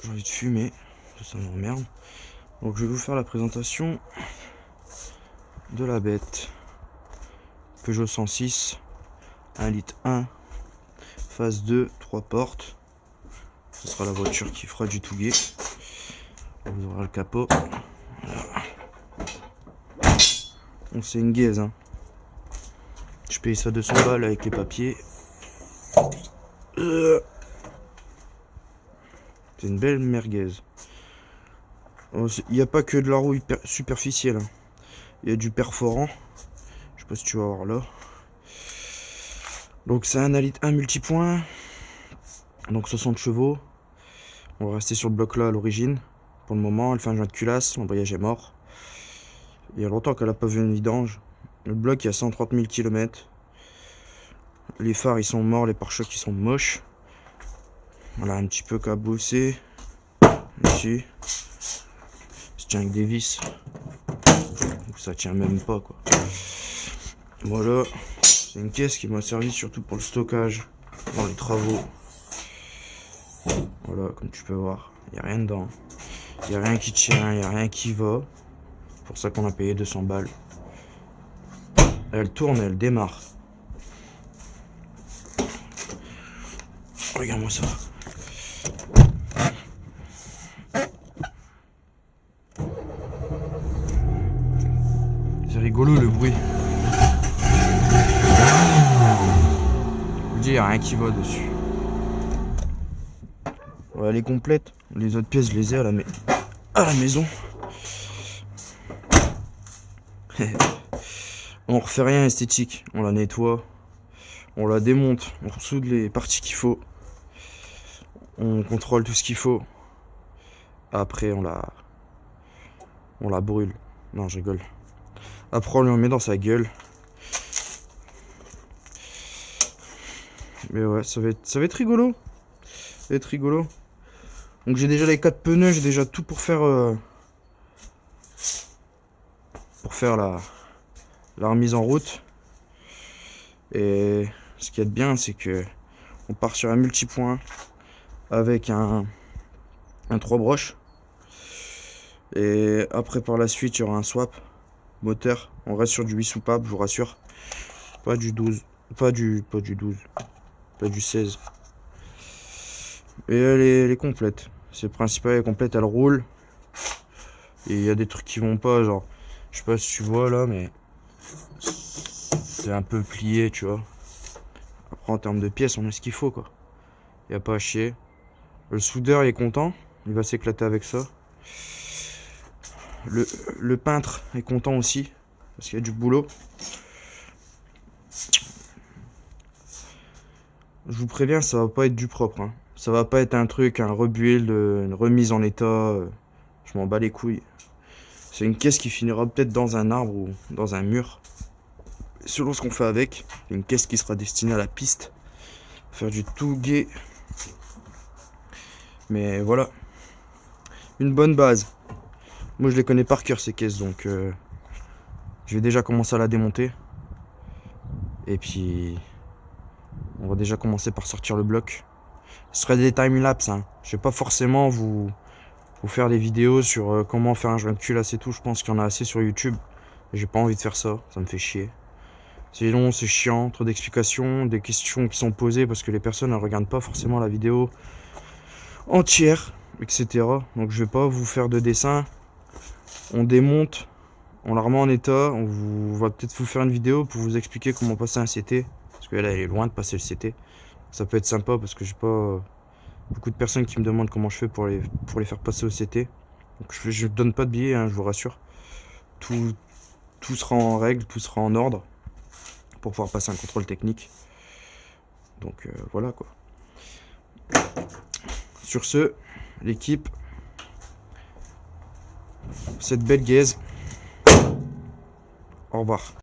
J'ai envie de fumer, ça m'emmerde. Donc je vais vous faire la présentation de la bête. Peugeot 106, 1 litre 1, phase 2, 3 portes. Ce sera la voiture qui fera du Touguet. Vous aurez le capot. Voilà. Bon, c'est une gaze, hein. Je paye ça 200 balles avec les papiers. C'est une belle merguez. Il n'y a pas que de la rouille superficielle. Hein. Il y a du perforant. Je sais pas si tu vas voir là. Donc c'est un 1 litre 1 multipoint. Donc 60 chevaux. On va rester sur le bloc là à l'origine. Pour le moment, elle fait un joint de culasse. L'embrayage est mort. Il y a longtemps qu'elle n'a pas vu une vidange. Le bloc il y a 130 000 km. Les phares ils sont morts, les pare-chocs ils sont moches. Voilà, un petit peu cabossé. Ici. Ça tient avec des vis. Ça tient même pas quoi. Voilà. C'est une caisse qui m'a servi surtout pour le stockage. Dans les travaux. Voilà, comme tu peux voir. Il n'y a rien dedans. Il n'y a rien qui tient, il n'y a rien qui va. C'est pour ça qu'on a payé 200 balles. Elle tourne, elle démarre. Regarde-moi ça. C'est rigolo le bruit. Je vous dis, il n'y a rien qui va dessus. Ouais, elle est complète. Les autres pièces, je les ai à la maison. On refait rien esthétique. On la nettoie. On la démonte. On ressoude les parties qu'il faut. On contrôle tout ce qu'il faut. Après, on la brûle. Non, je rigole. Après, on lui en met dans sa gueule. Mais ouais, ça va être rigolo. Ça va être rigolo. Donc j'ai déjà les 4 pneus, j'ai déjà tout pour faire la remise en route. Et ce qui est bien, c'est que on part sur un multipoint avec un 3 broches. Et après par la suite, il y aura un swap moteur. On reste sur du 8 soupapes, je vous rassure. Pas du 12, pas du 12, pas du 16. Et elle est complète. C'est principal, elle est complète, elle roule. Et il y a des trucs qui vont pas, genre, je sais pas si tu vois là, mais c'est un peu plié, tu vois. Après, en termes de pièces, on a ce qu'il faut, quoi. Il n'y a pas à chier. Le soudeur, il est content. Il va s'éclater avec ça. Le peintre est content aussi. Parce qu'il y a du boulot. Je vous préviens, ça va pas être du propre. Hein. Ça va pas être un truc, un rebuild, une remise en état. Je m'en bats les couilles. C'est une caisse qui finira peut-être dans un arbre ou dans un mur. Selon ce qu'on fait avec. Une caisse qui sera destinée à la piste. Faire du Touguet. Mais voilà. Une bonne base. Moi je les connais par cœur ces caisses. Donc je vais déjà commencer à la démonter. Et puis on va déjà commencer par sortir le bloc. Ce serait des timelapse. Hein. Je vais pas forcément vous faire des vidéos sur comment faire un joint de culasse et tout. Je pense qu'il y en a assez sur YouTube. J'ai pas envie de faire ça. Ça me fait chier. C'est long, c'est chiant. Trop d'explications, des questions qui sont posées parce que les personnes ne regardent pas forcément la vidéo entière, etc. Donc je vais pas vous faire de dessin. On démonte. On la remet en état. On va peut-être vous faire une vidéo pour vous expliquer comment passer un CT. Parce que là, elle est loin de passer le CT. Ça peut être sympa parce que j'ai pas beaucoup de personnes qui me demandent comment je fais pour les faire passer au CT. Donc je donne pas de billets, hein, je vous rassure. Tout sera en règle, tout sera en ordre pour pouvoir passer un contrôle technique. Donc voilà quoi. Sur ce, l'équipe, cette belle gaze. Au revoir.